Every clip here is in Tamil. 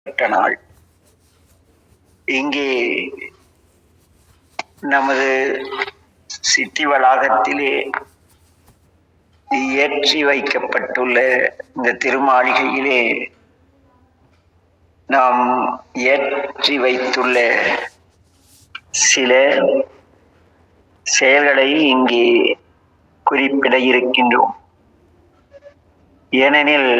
நாள் இங்கே நமது சிட்டி வளாகத்திலே ஏற்றி வைக்கப்பட்டுள்ள இந்த திருமாளிகையிலே நாம் ஏற்றி வைத்துள்ள சில செயல்களை இங்கே குறிப்பிட இருக்கின்றோம். ஏனெனில்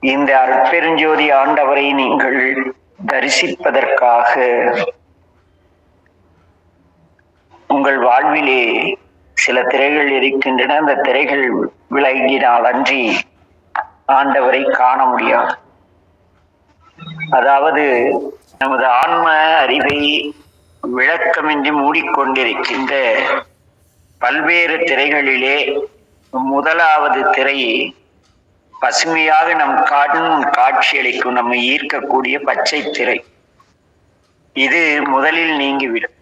இந்த அருட்பெருஞ்சோதி ஆண்டவரை நீங்கள் தரிசிப்பதற்காக உங்கள் வாழ்விலே சில திரைகள் இருக்கின்றன. அந்த திரைகள் விலகினால் அன்றி ஆண்டவரை காண முடியாது. அதாவது நமது ஆன்ம அறிவை விளக்கமின்றி மூடிக்கொண்டிருக்கின்ற பல்வேறு திரைகளிலே முதலாவது திரை பசுமையாக நம் காட்சியளிக்கும், நம்மை ஈர்க்கக்கூடிய பச்சை திரை. இது முதலில் நீங்கிவிடும்.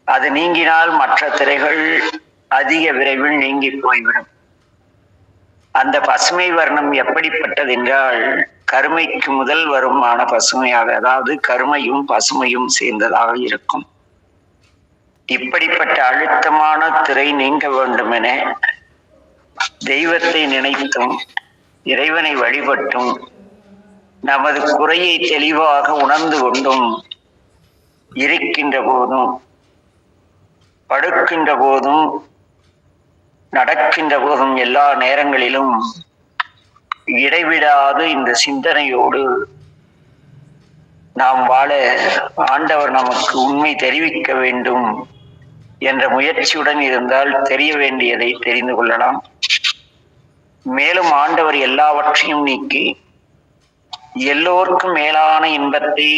அது நீங்கினால் மற்ற திரைகள் அதிக விரைவில் நீங்கி போய்விடும். அந்த பசுமை வர்ணம் எப்படிப்பட்டது என்றால் கருமைக்கு முதல் வருமான பசுமையாக, அதாவது கருமையும் பசுமையும் சேர்ந்ததாக இருக்கும். இப்படிப்பட்ட அழுத்தமான திரை நீங்க வேண்டும் என தெய்வத்தை நினைத்தும் இறைவனை வழிபட்டும் நமது குறையை தெளிவாக உணர்ந்து கொண்டும் இருக்கின்ற போதும், படுக்கின்ற போதும், நடக்கின்ற போதும், எல்லா நேரங்களிலும் இடைவிடாது இந்த சிந்தனையோடு நாம் வாழ ஆண்டவர் நமக்கு உண்மை தெரிவிக்க வேண்டும் என்ற முயற்சியுடன் இருந்தால் தெரிய வேண்டியதை தெரிந்து கொள்ளலாம். மேலும் ஆண்டவர் எல்லாவற்றையும் நீக்கி எல்லோருக்கும் மேலான இன்பத்தை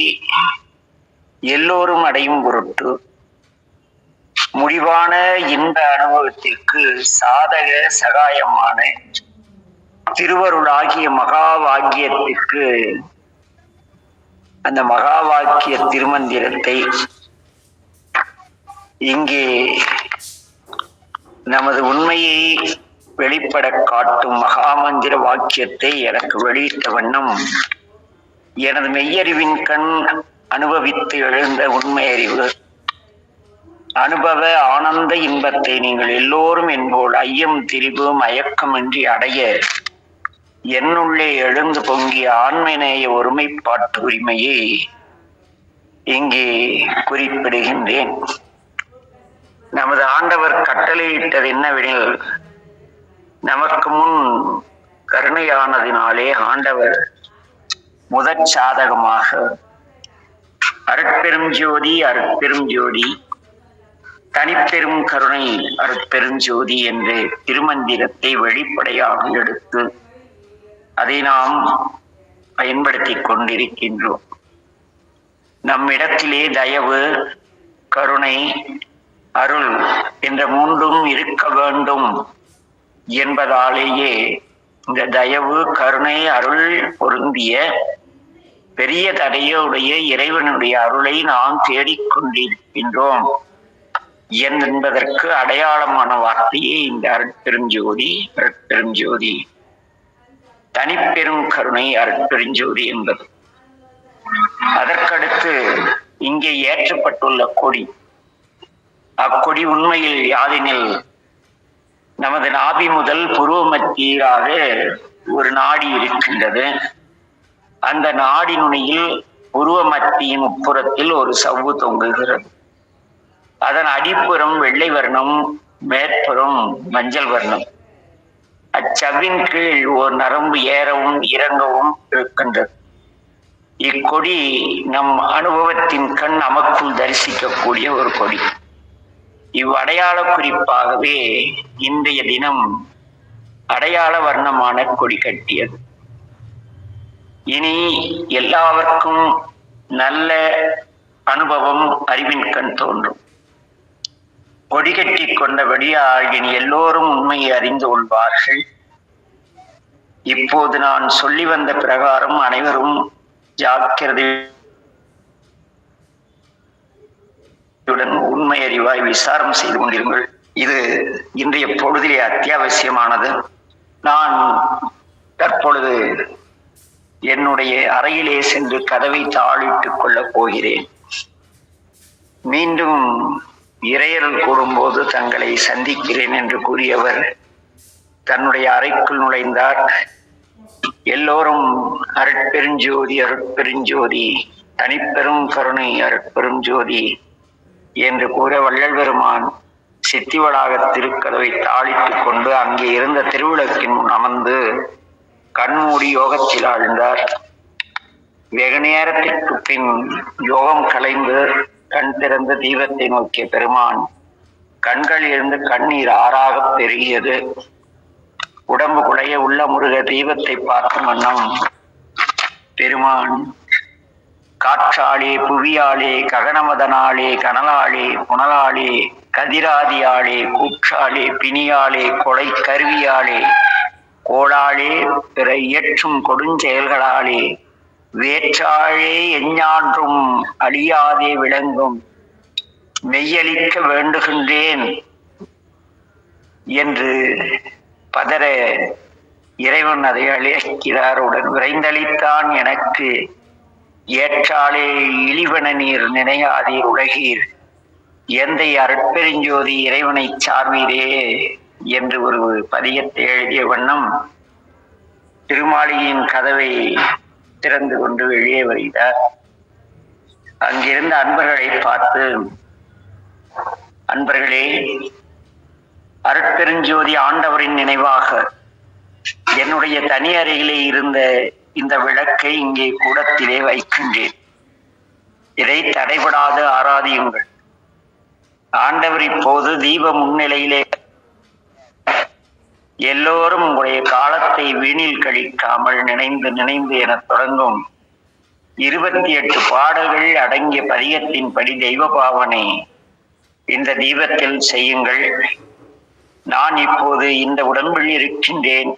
எல்லோரும் அடையும் பொருட்டு முடிவான இன்ப அனுபவத்திற்கு சாதக சகாயமான திருவருளாகிய மகா வாக்கியத்திற்கு, அந்த மகா வாக்கிய திருமந்திரத்தை இங்கே நமது உண்மையை வெளிப்பட காட்டும் மகாமந்திர வாக்கியத்தை எனக்கு வெளியிட்ட வண்ணம் எனது மெய்யறிவின் கண் அனுபவித்து எழுந்த உண்மை அறிவு அனுபவ ஆனந்த இன்பத்தை நீங்கள் எல்லோரும் என்போல் ஐயம் திரிவு மயக்கமின்றி அடைய என்னுள்ளே எழுந்து பொங்கிய ஆண்மைநேய ஒருமைப்பாட்டு உரிமையை இங்கே குறிப்பிடுகின்றேன். நமது ஆண்டவர் கட்டளையிட்டது என்னவெனில், நமக்கு முன் கருணையானதினாலே ஆண்டவர் முதற் சாதகமாக அருட்பெரும் ஜோதி அருட்பெரும் ஜோதி தனிப்பெரும் கருணை அருட்பெருஞ்சோதி என்று திருமந்திரத்தை வெளிப்படையாக எடுத்து அதை நாம் பயன்படுத்தி கொண்டிருக்கின்றோம். நம்மிடத்திலே தயவு, கருணை, அருள் என்ற மூன்றும் இருக்க வேண்டும் என்பதாலேயே இந்த தயவு, கருணை, அருள் பொருந்திய பெரிய தடையுடைய இறைவனுடைய அருளை நாம் தேடிக்கொண்டிருக்கின்றோம் என்பதற்கு அடையாளமான வார்த்தையே இந்த அருட்பெருஞ்சோதி அருட்பெருஞ்சோதி தனிப்பெரும் கருணை அருட்பெருஞ்சோதி என்பது. அதற்கடுத்து இங்கே ஏற்றப்பட்டுள்ள கொடி, அக்கொடி உண்மையில் யாதெனில் நமது நாபி முதல் புருவ மத்தியாக ஒரு நாடி இருக்கின்றது. அந்த நாடி நுனியில் புருவ மத்தியின் உட்புறத்தில் ஒரு சவ்வு தொங்குகிறது. அதன் அடிப்புறம் வெள்ளை வர்ணம், மேற்புறம் மஞ்சள் வர்ணம். அச்சவ்வின் கீழ் ஒரு நரம்பு ஏறவும் இறங்கவும் இருக்கின்றது. இக்கொடி நம் அனுபவத்தின் கண் நமக்குள் தரிசிக்கக்கூடிய ஒரு கொடி. இவ்வடையாள குறிப்பாகவே இன்றைய தினம் அடையாள வர்ணமான கொடி கட்டியது. இனி எல்லாருக்கும் நல்ல அனுபவம் அறிவின் கண் தோன்றும். கொடி கட்டி கொண்டபடியால் இனி எல்லோரும் உண்மையை அறிந்து கொள்வார்கள். இப்போது நான் சொல்லி வந்த பிரகாரம் அனைவரும் ஜாக்கிரதையுடன் உண்மை அறிவாய் விசாரம் செய்து கொண்டிருங்கள். இது இன்றைய பொழுதிலே அத்தியாவசியமானது. நான் தற்பொழுது என்னுடைய அறையிலே சென்று கதவை தாளிட்டுக் கொள்ளப் போகிறேன். மீண்டும் இறையருள் கூறும்போது தங்களை சந்திக்கிறேன் என்று கூறியவர் தன்னுடைய அறைக்குள் நுழைந்தார். எல்லோரும் அருட்பெருஞ்சோதி அருட்பெருஞ்சோதி, தனிப்பெரும் கருணை அருட்பெரும் ஜோதி என்று கூற வள்ளல் பெருமான் சித்தி வளாக திருக்கதவை தாளிட்டுக் கொண்டு அங்கே இருந்த திருவிளக்கின் முன் அமர்ந்து கண்மூடி யோகத்தில் ஆழ்ந்தார். வெகு நேரத்திற்கு பின் யோகம் கலைந்து கண் திறந்த தீபத்தை நோக்கிய பெருமான் கண்கள் இருந்து கண்ணீர் ஆறாக பெருகியது. உடம்பு குலைய உள்ள முருக தீபத்தை பார்க்கும் வண்ணம் பெருமான் காற்றாளே புவியாளே ககனமதனாளே கனலாளே புனலாளே கதிராதியாளே கூற்றாளே பிணியாளே கொலை கருவியாளே கோளாளே பிற இயற்றும் கொடுஞ்செயல்களாலே வேற்றாழே எஞ்ஞான்றும் அழியாதே விளங்கும் மெய்யளிக்க வேண்டுகின்றேன் என்று பதற இறைவன் அதை அழைக்கிறார். உடன் விரைந்தளித்தான் எனக்கு ஏற்றாலே இழிவன நீர் நினையாதீர் உலகீர் எந்தை அருட்பெருஞ்சோதி இறைவனை சார்வீரே என்று ஒரு பதியத்தை எழுதிய வண்ணம் திருமாளிகையின் கதவை திறந்து கொண்டு வெளியே வருகிறார். அங்கிருந்த அன்பர்களை பார்த்து, அன்பர்களே, அருட்பெருஞ்சோதி ஆண்டவரின் நினைவாக என்னுடைய தனி அறையிலே இருந்த இந்த விளக்கை இங்கே கூடத்திலே வைக்கின்றேன். இதை தடைபடாது ஆராதியுங்கள். ஆண்டவர் இப்போது தீப முன்னிலையிலே எல்லோரும் உங்களுடைய காலத்தை வீணில் கழிக்காமல் நினைந்து நினைந்து என தொடங்கும் 28 பாடல்கள் அடங்கிய பதிகத்தின்படி தெய்வ பாவனை இந்த தீபத்தில் செய்யுங்கள். நான் இப்போது இந்த உடம்பில் இருக்கின்றேன்.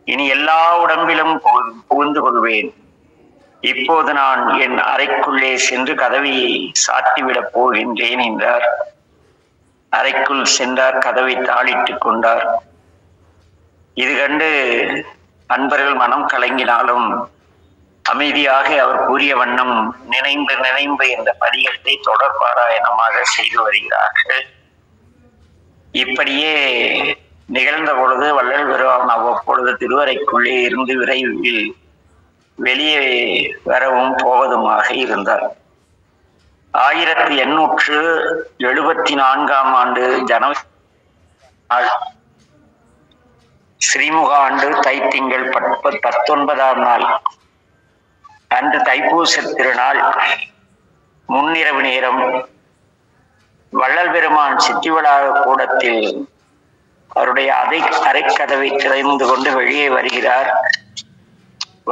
இனி எல்லா உடம்பிலும் புகுந்து கொள்வேன். இப்போது நான் என் அறைக்குள்ளே சென்று கதவை சாத்திவிடப் போகின்றேன் என்றார். அறைக்குள் சென்றார். கதவை தாளிட்டுக் கொண்டார். இது கண்டு அன்பர்கள் மனம் கலங்கினாலும் அமைதியாக அவர் கூறிய வண்ணம் நினைந்து நினைந்து என்ற பதிகத்தை தொடர் பாராயணமாக செய்து வருகிறார்கள். இப்படியே நிகழ்ந்த பொழுது வள்ளல் பெருமான் அவ்வப்பொழுது திருவறைக்குள்ளே இருந்து விரைவில் வெளியே வரவும் போவதுமாக இருந்தார். 1874 ஆண்டு ஜனவரி ஸ்ரீமுக ஆண்டு தைத்திங்கள் 19ஆம் நாள் அன்று தைப்பூச திருநாள் முன்னிரவு நேரம் வள்ளல் பெருமான் சித்தி வளாக கூடத்தில் அவருடைய அறைக்கதவை திறந்து கொண்டு வெளியே வருகிறார்.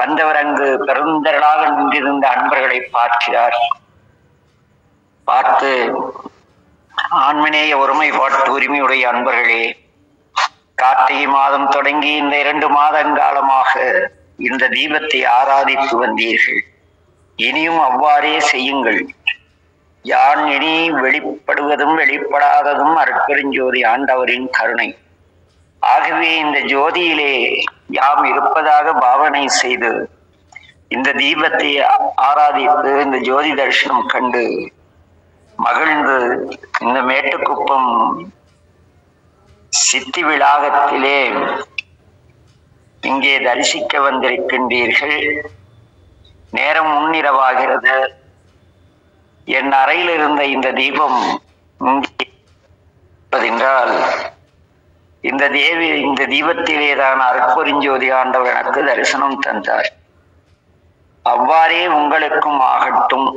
வந்தவர் அங்கு பெருந்தரளாக நின்றிருந்த அன்பர்களை பார்க்கிறார். பார்த்து, ஆண்மநேய ஒருமைப்பாட்டு உரிமையுடைய அன்பர்களே, கார்த்திகை மாதம் தொடங்கி இந்த 2 மாதங்காலமாக இந்த தீபத்தை ஆராதித்து வந்தீர்கள். இனியும் அவ்வாறே செய்யுங்கள். யான் இனி வெளிப்படுவதும் வெளிப்படாததும் அருட்பெருஞ்சோதி ஆண்டவரின் கருணை. ஆகவே இந்த ஜோதியிலே யாம் இருப்பதாக பாவனை செய்து இந்த தீபத்தை ஆராதித்து இந்த ஜோதி தரிசனம் கண்டு மகிழ்ந்து இந்த மேட்டுக்குப்பம் சித்தி விளாகத்திலே இங்கே தரிசிக்க வந்திருக்கின்றீர்கள். நேரம் முன்னிரவாகிறது. என் அறையில் இருந்த இந்த தீபம் என்றால் இந்த தீபத்திலே தான் அருட்பெருஞ்சோதி ஆண்டவர் எனக்கு தரிசனம் தந்தார். அவ்வாறே உங்களுக்கும் ஆகட்டும்.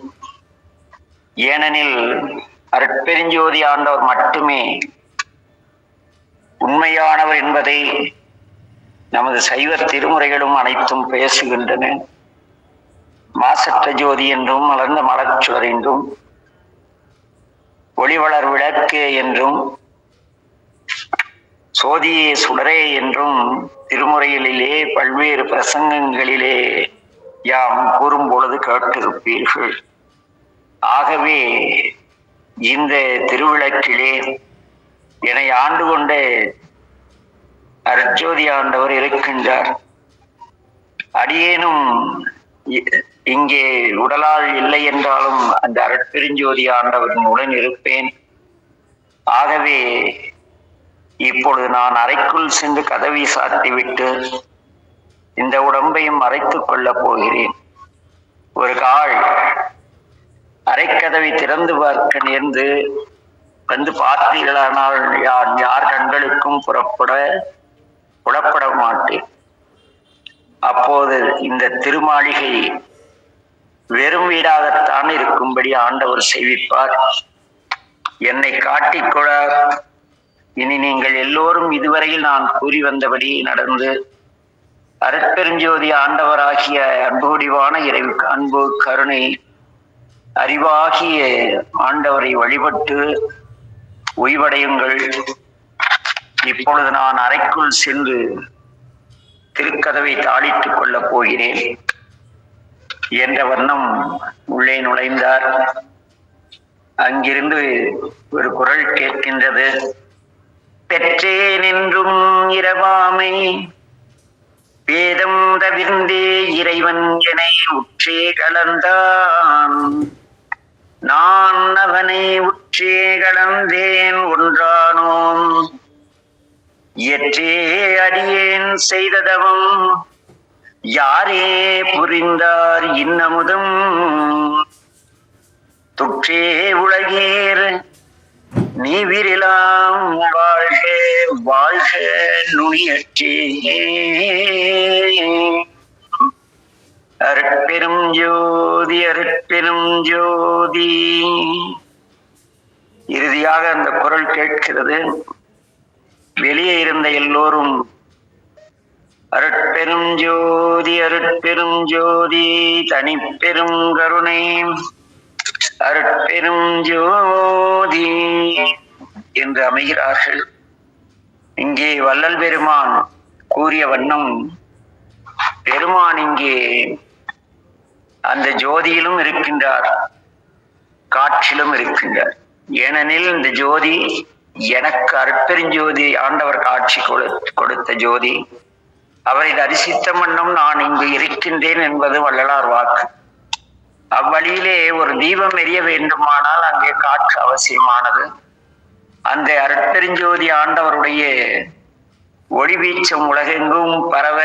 ஏனெனில் அருட்பெருஞ்சோதி ஆண்டவர் மட்டுமே உண்மையானவர் என்பதை நமது சைவ திருமுறைகளும் அனைத்தும் பேசுகின்றன. மாசற்ற ஜோதி என்றும் மலர்ந்த மலர்ச்சுவர் என்றும் ஒளிவளர் விளக்கு என்றும் சோதியே சுடரே என்றும் திருமுறைகளிலே பல்வேறு பிரசங்கங்களிலே யாம் கூறும் பொழுது கேட்டிருப்பீர்கள். ஆகவே இந்த திருவிளக்கிலே என்னை ஆண்டு கொண்ட அருட்ஜோதி ஆண்டவர் இருக்கின்றார். அடியேனும் இங்கே உடலால் இல்லை என்றாலும் அந்த அருட்பெருஞ்சோதி ஆண்டவரின் உடன் இருப்பேன். ஆகவே இப்பொழுது நான் அறைக்குள் சென்று கதவை சாத்திவிட்டு இந்த உடம்பையும் மறைத்துக் கொள்ளப் போகிறேன். ஒரு கால் அரைக்கதவை திறந்து பார்க்க நேர்ந்து வந்து பார்த்தீர்களானால் யார் கண்களுக்கும் புலப்பட மாட்டேன். அப்போது இந்த திருமாளிகை வெறும் வீடாகத்தான் இருக்கும்படி ஆண்டவர் செய்விப்பார். என்னை காட்டிக்கொள்ளார். இனி நீங்கள் எல்லோரும் இதுவரையில் நான் கூறி வந்தபடி நடந்து அருட்பெருஞ்சோதி ஆண்டவராகிய அன்புடிவான இறைவுக்கு அன்பு கருணை அறிவாகிய ஆண்டவரை வழிபட்டு ஓய்வடையுங்கள். இப்பொழுது நான் அறைக்குள் சென்று திருக்கதவை தாளிட்டுக் கொள்ளப் போகிறேன் என்ற வண்ணம் உள்ளே நுழைந்தார். அங்கிருந்து ஒரு குரல் கேட்கின்றது. பெற்றேன் என்றும் இரவாமை வேதம் தவிர்ந்தே இறைவன் என உற்றே கலந்தான். நான் அவனை உற்றே கலந்தேன் ஒன்றானோம். இயற்றே அடியேன் செய்ததவம் யாரே புரிந்தார் இன்னமுதும். துற்றே உலகீர் நீ விரிலாம் வாழ்க வாழ்க நுனியற்றே. அருட்பெரும் ஜோதி அருட்பெரும் ஜோதி. இறுதியாக அந்த குரல் கேட்கிறது. வெளியே இருந்த எல்லோரும் அருட்பெரும் ஜோதி அருட்பெரும் ஜோதி தனிப்பெரும் கருணை அருட்பெரும் ஜோதி என்று அமைகிறார்கள். இங்கே வள்ளல் பெருமான் கூறிய வண்ணம் பெருமான் இங்கே அந்த ஜோதியிலும் இருக்கின்றார், காட்சியிலும் இருக்கின்றார். ஏனெனில் இந்த ஜோதி எனக்கு அருட்பெருஞ்சோதி ஆண்டவர் காட்சி கொடுத்த ஜோதி. அவரை தரிசித்த வண்ணம் நான் இங்கு இருக்கின்றேன் என்பது வள்ளலார் வாக்கு. அவ்வழியிலே ஒரு தீபம் எரிய வேண்டுமானால் அங்கே காற்று அவசியமானது. அந்த அருட்பெருஞ்சோதி ஆண்டவருடைய ஒளி வீச்சம் உலகெங்கும் பரவ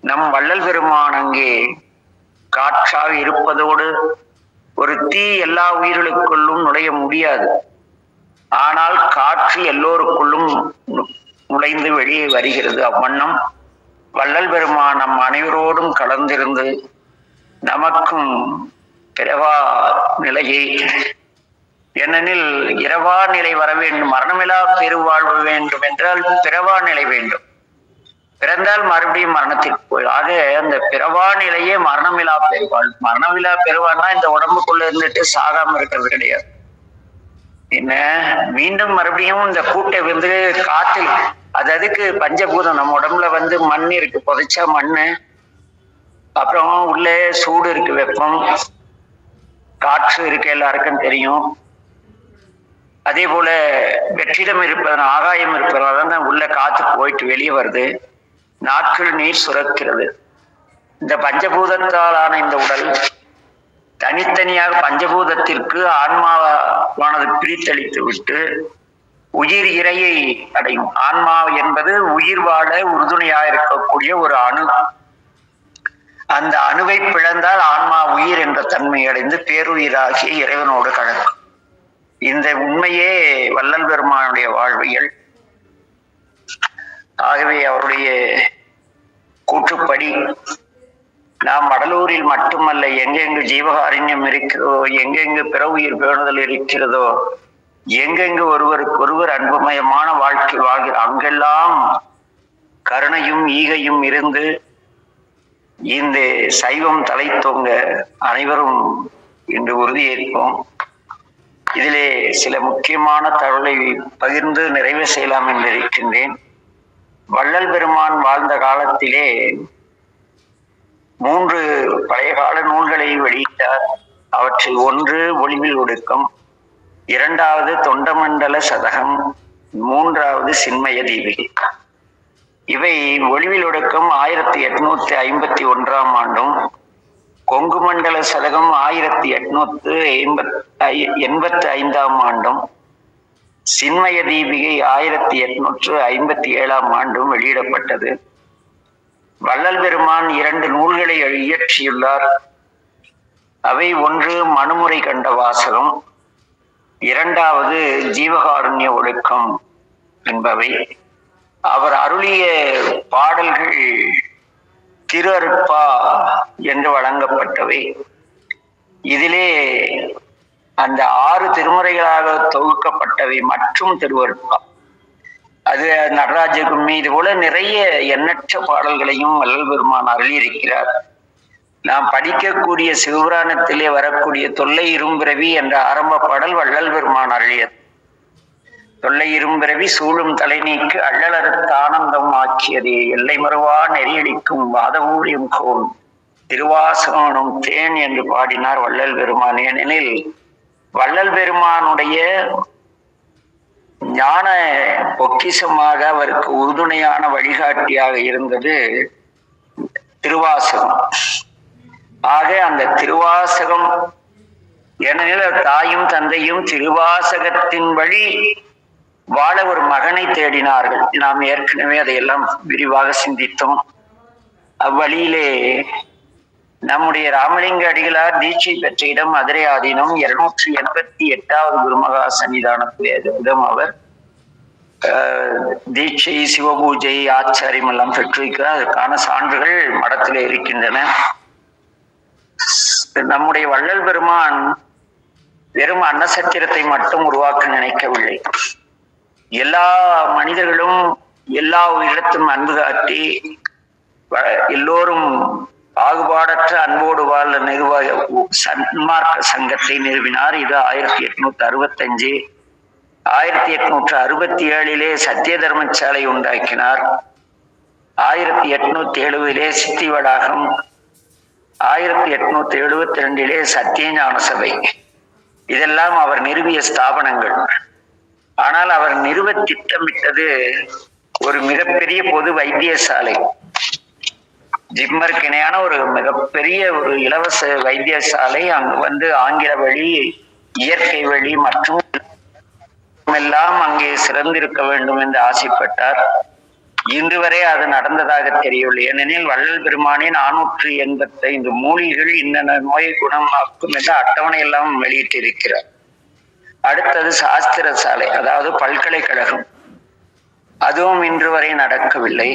நம் வள்ளல் பெருமான் அங்கே காற்றாக இருப்பதோடு ஒரு தீ எல்லா உயிர்களுக்குள்ளும் நுழைய முடியாது. ஆனால் காற்று எல்லோருக்குள்ளும் நுழைந்து வெளியே வருகிறது. அவ்வண்ணம் வள்ளல் பெருமான் நம் அனைவரோடும் கலந்திருந்து நமக்கும் பிறவா நிலையை, ஏனெனில் இரவா நிலை வர வேண்டும், மரணமில்லா பெருவாழ்வு வேண்டும் என்றால் பிறவா நிலை வேண்டும். பிறந்தால் மறுபடியும் மரணத்திற்கு போய், ஆக அந்த பிறவா நிலையே மரணமில்லா பெருவாழ்வு. மரணமில்லா பெருவாழ்னா இந்த உடம்புக்குள்ள இருந்துட்டு சாகாம இருக்கிறது கிடையாது. என்ன மீண்டும் மறுபடியும் இந்த கூட்டை வந்து காத்தில், அது அதுக்கு பஞ்சபூதம். நம்ம உடம்புல வந்து மண் இருக்கு, புதைச்சா மண்ணு, அப்புறம் உள்ளே சூடு இருக்கு, வெப்பம், காற்று இருக்கு, எல்லாருக்கும் தெரியும். அதே போல வெற்றிடம் இருப்பதன் ஆகாயம் இருப்பதனால தான் உள்ள காத்து போயிட்டு வெளியே வருது. நாட்கள் நீர் சுரக்கிறது. இந்த பஞ்சபூதத்தாலான இந்த உடல் தனித்தனியாக பஞ்சபூதத்திற்கு ஆன்மாவானது பிரித்தளித்து விட்டு உயிர் இறையை அடையும். ஆன்மா என்பது உயிர் வாழ உறுதுணையாக இருக்கக்கூடிய ஒரு அணு. அந்த அணுவை பிளந்தால் ஆன்மா உயிர் என்ற தன்மை அடைந்து பேருயிராகி இறைவனோடு கலக்கும். இந்த உண்மையே வள்ளல் பெருமானுடைய வாழ்வியல். ஆகவே அவருடைய கூற்றுப்படி நாம் வடலூரில் மட்டுமல்ல, எங்கெங்கு ஜீவகாருண்யம் இருக்கிறதோ, எங்கெங்கு பிற உயிர் பேணுதல் இருக்கிறதோ, எங்கெங்கு ஒருவருக்கு ஒருவர் அன்புமயமான வாழ்க்கை வாழ்கிற அங்கெல்லாம் கருணையும் ஈகையும் இருந்து இந்த சைவம் தலைத்தோங்க அனைவரும் இன்று உறுதியேற்போம். இதிலே சில முக்கியமான தகவலை பகிர்ந்து நிறைவு செய்யலாம் என்று இருக்கின்றேன். வள்ளல் பெருமான் வாழ்ந்த காலத்திலே 3 பழைய கால நூல்களை வெளியிட்டார். அவற்றில் ஒன்று ஒளிவில் ஒடுக்கம், 2வது தொண்டமண்டல சதகம், 3வது சின்மய தீபிகை. இவை ஒளிவில் ஒடுக்கம் 1851 கொங்கு மண்டல சதகம் 1885 சின்மய தீபிகை 1857 வெளியிடப்பட்டது. வள்ளல் பெருமான் 2 நூல்களை இயற்றியுள்ளார். அவை ஒன்று மனுமுறை கண்ட வாசகம், இரண்டாவது ஜீவகாருண்ய ஒழுக்கம் என்பவை. அவர் அருளிய பாடல்கள் திரு அருட்பா என்று வழங்கப்பட்டவை. இதிலே அந்த 6 திருமுறைகளாக தொகுக்கப்பட்டவை மற்றும் திருவருட்பா, அது நடராஜ கும்மி, இது போல நிறைய எண்ணற்ற பாடல்களையும் வள்ளல் பெருமான் அருளியிருக்கிறார். நாம் படிக்கக்கூடிய சிவபுராணத்திலே வரக்கூடிய தொல்லை இரும்பிறவி என்ற ஆரம்ப பாடல் வள்ளல் பெருமான் அருளியது. தொல்லை இரும்பிறவி சூழும் தலை நீக்கு அள்ளலறுத்த ஆனந்தம் ஆக்கியதே, எல்லை மறுவா நெறியடிக்கும் வாதவூரியம் கோன் திருவாசகனும் தேன் என்று பாடினார் வள்ளல் பெருமான். ஏனெனில் வள்ளல் பெருமானுடைய ஞான பொக்கிஷமாக அவருக்கு உறுதுணையான வழிகாட்டியாக இருந்தது திருவாசகம். ஆக அந்த திருவாசகம், ஏனெனில் தாயும் தந்தையும் திருவாசகத்தின் வழி வாழ ஒரு மகனை தேடினார்கள். நாம் ஏற்கனவே அதையெல்லாம் விரிவாக சிந்தித்தோம். அவ்வழியிலே நம்முடைய ராமலிங்க அடிகளார் தீட்சை பெற்ற இடம் மதுரை ஆதீனம் 288வது குருமகா சன்னிதானத்திடம் அவர் தீட்சை, சிவபூஜை, ஆச்சாரியம் எல்லாம் பெற்றிருக்கிறார். அதற்கான சான்றுகள் மடத்திலே இருக்கின்றன. நம்முடைய வள்ளல் பெருமான் வெறும் அன்னசத்திரத்தை மட்டும் உருவாக்க நினைக்கவில்லை. எல்லா மனிதர்களும் எல்லா உயிரிடத்தும் அன்பு காட்டி எல்லோரும் பாகுபாடற்ற அன்போடு வாழ நிர்வாக சன்மார்க்க சங்கத்தை நிறுவினார். இது 1865. 1867 சத்திய தர்மசாலை உண்டாக்கினார். 1870 சித்தி வளாகம், 1872 சத்தியஞான சபை. இதெல்லாம் அவர் நிறுவிய ஸ்தாபனங்கள். ஆனால் அவர் நிறுவ திட்டமிட்டது ஒரு மிகப்பெரிய பொது வைத்தியசாலை, ஜிப்மருக்கு இணையான ஒரு மிகப்பெரிய ஒரு இலவச வைத்தியசாலை. அங்கு ஆங்கில வழி, இயற்கை வழி மற்றும் எல்லாம் அங்கே சிறந்திருக்க வேண்டும் என்று ஆசைப்பட்டார். இன்று வரை அது நடந்ததாக தெரியவில்லை. ஏனெனில் வள்ளல் பெருமானே 485 மூலிகைகள் இன்னென்ன நோயை குணமாக்கும் என்ற அட்டவணை எல்லாம் வெளியிட்டிருக்கிறார். அடுத்தது சாஸ்திர சாலை, அதாவது பல்கலைக்கழகம், அதுவும் இன்று வரை நடக்கவில்லை.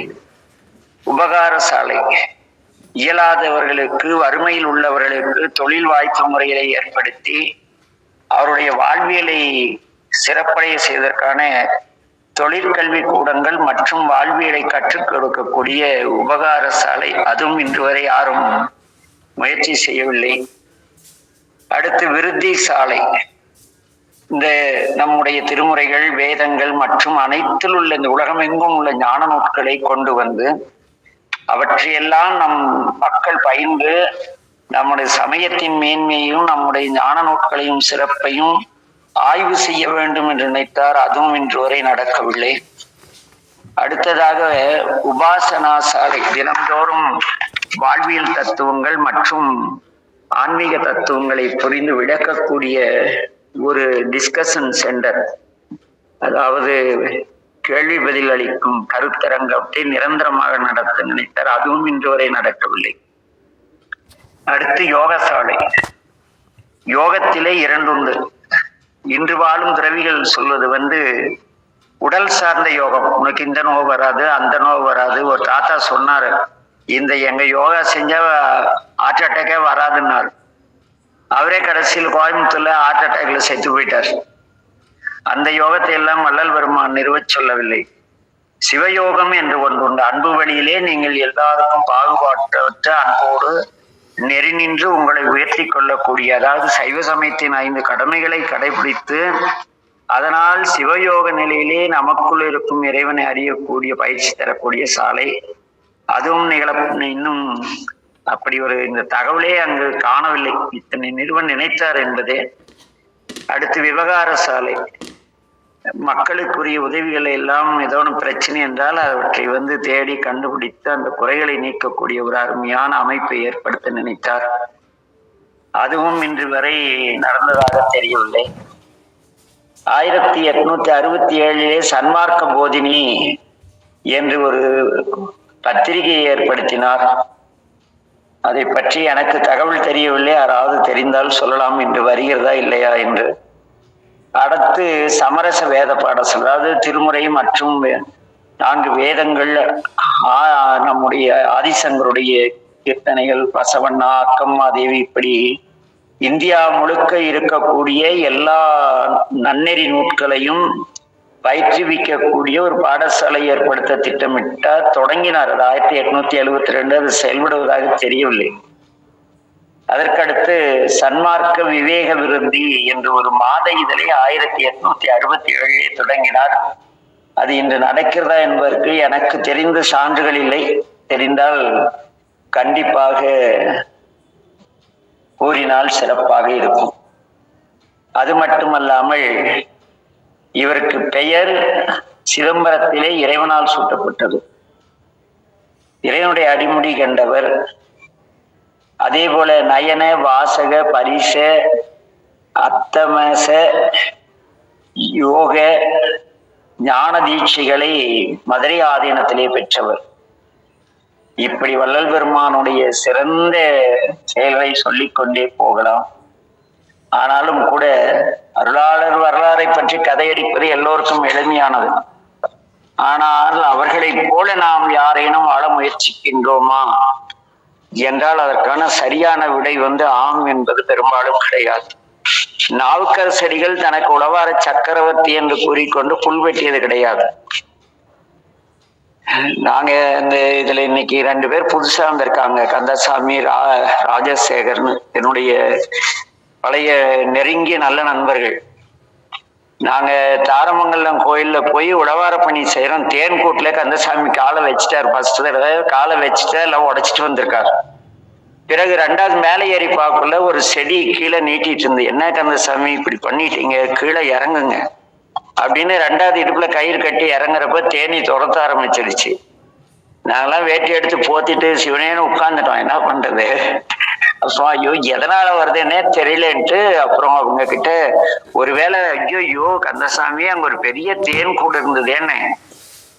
உபகார சாலை, இயலாதவர்களுக்கு, வறுமையில் உள்ளவர்களுக்கு தொழில் வாய்ப்பு முறைகளை ஏற்படுத்தி அவருடைய வாழ்வியலை சிறப்படைய செய்வதற்கான தொழிற்கல்வி கூடங்கள் மற்றும் வாழ்வியலை கற்றுக் கொடுக்கக்கூடிய உபகார சாலை, அதுவும் இன்று வரை யாரும் முயற்சி செய்யவில்லை. அடுத்து விருத்தி சாலை, இந்த நம்முடைய திருமுறைகள், வேதங்கள் மற்றும் அனைத்தில் உள்ள இந்த உலகமெங்கும் உள்ள ஞான நூட்களை கொண்டு வந்து அவற்றையெல்லாம் நம் மக்கள் பயின்று நம்முடைய சமயத்தின் மேன்மையையும் நம்முடைய ஞான நூட்களையும் சிறப்பையும் ஆய்வு செய்ய வேண்டும் என்று நினைத்தார். அதுவும் இன்று வரை நடக்கவில்லை. அடுத்ததாக உபாசனா சாலை, தினந்தோறும் வாழ்வியல் தத்துவங்கள் மற்றும் ஆன்மீக தத்துவங்களை புரிந்து விளக்கக்கூடிய ஒரு டிஸ்கஷன் சென்டர், அதாவது கேள்வி பதில் அளிக்கும் கருத்தரங்கத்தை நிரந்தரமாக நடத்த நினைத்தார். அதுவும் இன்று வரை நடக்கவில்லை. அடுத்து யோக சாலை. யோகத்திலே 2 உண்டு. இன்று வாழும் துறவிகள் சொல்வது உடல் சார்ந்த யோகம். உனக்கு இந்த நோவு வராது, அந்த நோவு வராது. ஒரு தாத்தா சொன்னாரு, எங்க யோகா செஞ்சா ஹார்ட் அட்டாக்கே வராதுன்னாரு. அவரே கடைசியில் கோயம்புத்தூர்ல ஹார்ட் அட்டாக்ல செத்து போயிட்டார். அந்த யோகத்தை எல்லாம் வள்ளல் பெருமான் நிறுவச் சொல்லவில்லை. சிவயோகம் என்று ஒன்று உண்டு. அன்பு வழியிலே நீங்கள் எல்லாருக்கும் பாகுபாட்டற்ற அன்போடு நெறி நின்று உங்களை உயர்த்தி கொள்ளக்கூடிய, அதாவது சைவ சமயத்தின் 5 கடமைகளை கடைபிடித்து அதனால் சிவயோக நிலையிலே நமக்குள் இருக்கும் இறைவனை அறியக்கூடிய பயிற்சி தரக்கூடிய சாலை. அதுவும் இன்னும் அப்படி ஒரு இந்த தகவலே அங்கு காணவில்லை. இத்தனை நிறுவன் நினைத்தார் என்பதே. அடுத்து விவகார சாலை. மக்களுக்குரிய உதவிகளை எல்லாம் ஏதோ ஒன்று பிரச்சனை என்றால் அவற்றை தேடி கண்டுபிடித்து அந்த குறைகளை நீக்கக்கூடிய ஒரு அருமையான அமைப்பை ஏற்படுத்த நினைத்தார். அதுவும் இன்று வரை நடந்ததாக தெரியவில்லை. 1867 சன்மார்க்க போதினி என்று ஒரு பத்திரிகையை ஏற்படுத்தினார். அதை பற்றி எனக்கு தகவல் தெரியவில்லை. யாராவது தெரிந்தால் சொல்லலாம், என்று வருகிறதா இல்லையா என்று. அடுத்து சமரச வேத பாடசாலை, அதாவது திருமுறை மற்றும் 4 வேதங்கள், நம்முடைய ஆதிசங்கருடைய கீர்த்தனைகள், பசவண்ணா, அக்கம்மா தேவி, இப்படி இந்தியா முழுக்க இருக்கக்கூடிய எல்லா நன்னெறி நூட்களையும் பயிற்றுவிக்கக்கூடிய ஒரு பாடசாலை ஏற்படுத்த திட்டமிட்டார், தொடங்கினார். அது 1872. அது செயல்படுவதாக தெரியவில்லை. அதற்கடுத்து சன்மார்க்க விவேக விருந்தி என்று ஒரு மாத இதழை 1867 தொடங்கினார். அது இன்று நடக்கிறதா என்பதற்கு எனக்கு தெரிந்த சான்றுகள் இல்லை. தெரிந்தால் கண்டிப்பாக கூறினால் சிறப்பாக இருக்கும். அது மட்டுமல்லாமல் இவருக்கு பெயர் சிதம்பரத்திலே இறைவனால் சூட்டப்பட்டது. இறைவனுடைய அடிமுடி கண்டவர். அதே போல நயன, வாசக, பரிச, அத்தமச, யோக, ஞான தீட்சைகளை மதுரை ஆதீனத்திலே பெற்றவர். இப்படி வள்ளல் பெருமானுடைய சிறந்த செயல்களை சொல்லிக்கொண்டே போகலாம். ஆனாலும் கூட அருளாளர் வரலாறை பற்றி கதையடிப்பது எல்லோருக்கும் எளிமையானது. ஆனால் அவர்களைப் போல நாம் யாரேனும் வாழ முயற்சிக்கின்றோமா என்றால் அதற்கான சரியான விடை ஆம் என்பது பெரும்பாலும் கிடையாது. நாவுக்கரசடிகள் தனக்கு உளவார சக்கரவர்த்தி என்று கூறிக்கொண்டு புல் வெட்டியது கிடையாது. நாங்க இதுல இன்னைக்கு 2 பேர் புதுசா வந்திருக்காங்க, கந்தசாமி, ராஜசேகர்னு, என்னுடைய பழைய நெருங்கிய நல்ல நண்பர்கள். நாங்க தாரமங்கலம் கோயில்ல போய் உழவார பணி செய்யறோம். தேன்கூட்டுல கந்தசாமி காலை வச்சுட்டார். ஃபர்ஸ்ட் தடவை காலை வச்சுட்டு எல்லாம் உடைச்சிட்டு வந்திருக்காரு. பிறகு 2வது மேலே ஏறி பார்க்கல ஒரு செடி கீழே நீட்டிட்டு இருந்து, என்ன கந்தசாமி இப்படி பண்ணிட்டீங்க, கீழே இறங்குங்க அப்படின்னு 2வது இடுப்புல கயிறு கட்டி இறங்குறப்ப தேனி துரத்த ஆரம்பிச்சிருச்சு. நாங்கெல்லாம் வேட்டி எடுத்து போத்திட்டு சிவனேன்னு உட்கார்ந்துட்டோம். என்ன பண்றது? ஐயோ எதனால வருதுன்னே தெரியலன்ட்டு அப்புறம் அவங்க கிட்ட ஒருவேளை ஐயோ கந்தசாமி அங்க ஒரு பெரிய தேன் கூடு இருந்தது, என்ன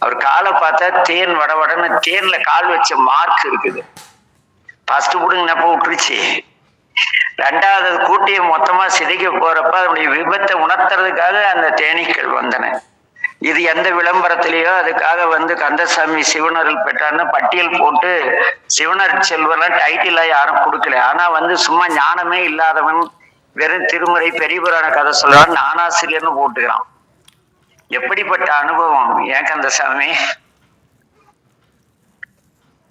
அவர் காலை பார்த்தா தேன் வடவடன்னு தேன்ல கால் வச்ச மார்க் இருக்குது. ஃபர்ஸ்ட் புடுங்கினப்ப விட்டுருச்சு. 2வது கூட்டிய மொத்தமா சிதைக்க போறப்ப அதனுடைய விபத்தை உணர்த்துறதுக்காக அந்த தேனீக்கள் வந்தன. இது எந்த விளம்பரத்திலேயோ அதுக்காக கந்தசாமி சிவனர்கள் பெற்றார்னு பட்டியல் போட்டு சிவனர் செல்வரெல்லாம் டைட்டிலா யாரும் கொடுக்கல. ஆனா சும்மா ஞானமே இல்லாதவன், வெறும் திருமுறை பெரிய புராண கதை சொல்றான், ஞானாசிரியர்னு போட்டுக்கிறான். எப்படிப்பட்ட அனுபவம்! ஏன் கந்தசாமி